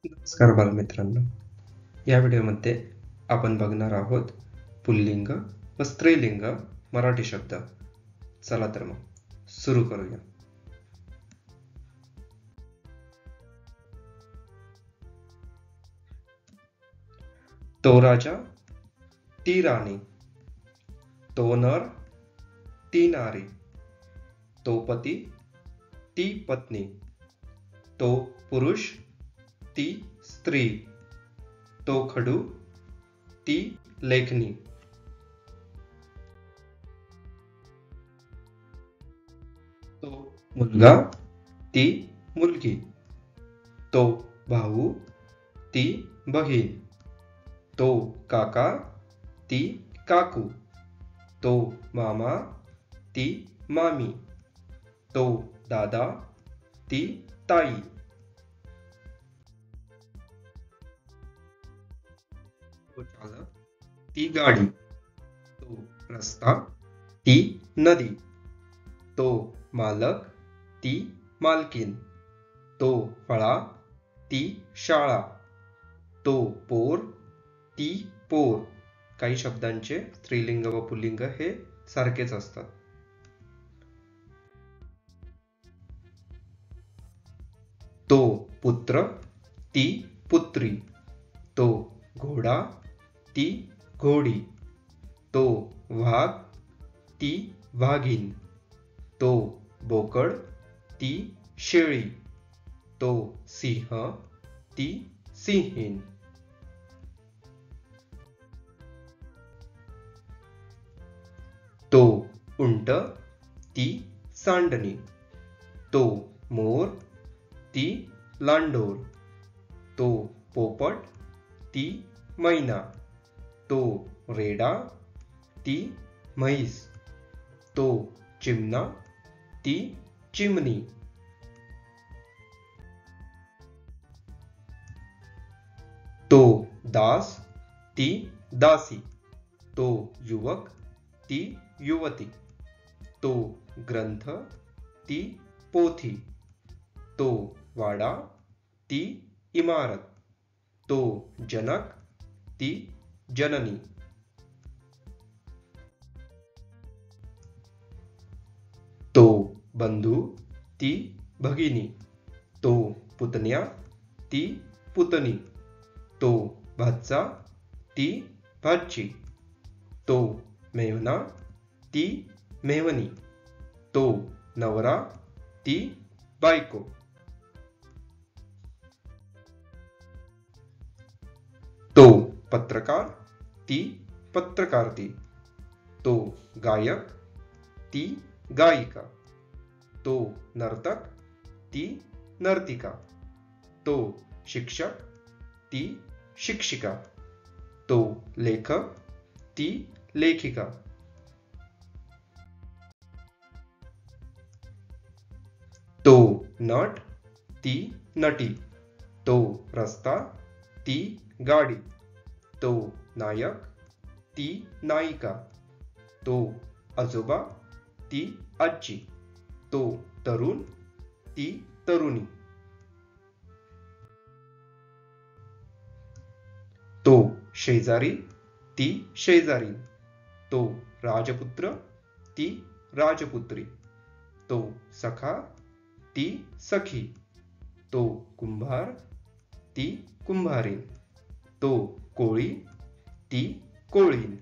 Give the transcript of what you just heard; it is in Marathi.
नमस्कार बालमित्रांनो, या व्हिडिओमध्ये आपण बघणार आहोत पुल्लिंग व स्त्रीलिंग मराठी शब्द. चला तर मग सुरू करूया. तो राजा, ती राणी, तो नर, ती नारी, तो पती, ती पत्नी, तो पुरुष, ती स्त्री, तो खडू, ती लेखनी. तो मुलगा, ती मुलगी, तो भाऊ, ती बहीण, तो काका, ती काकू, तो मामा, ती मामी, तो दादा, ती ताई. तो चालक, ती गाडी, तो रस्ता, ती नदी, तो मालक, ती मालकीन, तो फळा, ती शाळा, तो पोर, ती पोर. काही शब्दांचे स्त्रीलिंग व पुल्लिंग हे सारखेच असतात. तो पुत्र, ती पुत्री, तो घोडा, ती घोडी, तो वाघ, ती वाघीण, तो बोकड, ती शेळी, तो सिंह, ती सिंहीण. तो उंट, ती सांडणी, तो मोर, ती लांडोर, तो पोपट, ती मैना, तो रेडा, ती म्हैस, तो चिमणा, ती चिमणी. तो दास, ती दासी, तो युवक, ती युवती, तो ग्रंथ, ती पोथी, तो वाडा, ती इमारत, तो जनक, ती जननी. तो बंधू, ती भगिनी, तो पुतण्या, ती पुतणी, तो भाचा, ती भाची, तो मेव्हणा, ती मेव्हणी, तो नवरा, ती बायको. तो पत्रकार, ती पत्रकारती, तो गायक, ती गायिका, तो नर्तक, ती नर्तिका, तो शिक्षक, ती शिक्षिका, तो लेखक, ती लेखिका. तो नट, ती नटी, तो रस्ता, ती गाडी, तो नायक, ती नायिका, तो आजोबा, ती आजी, तो तरुण, ती तरुणी. तो शेजारी, ती शेजारी, तो राजपुत्र, ती राजपुत्री, तो सखा, ती सखी, तो कुंभार, ती कुंभारीण, तो कोळी, ती कोळीण.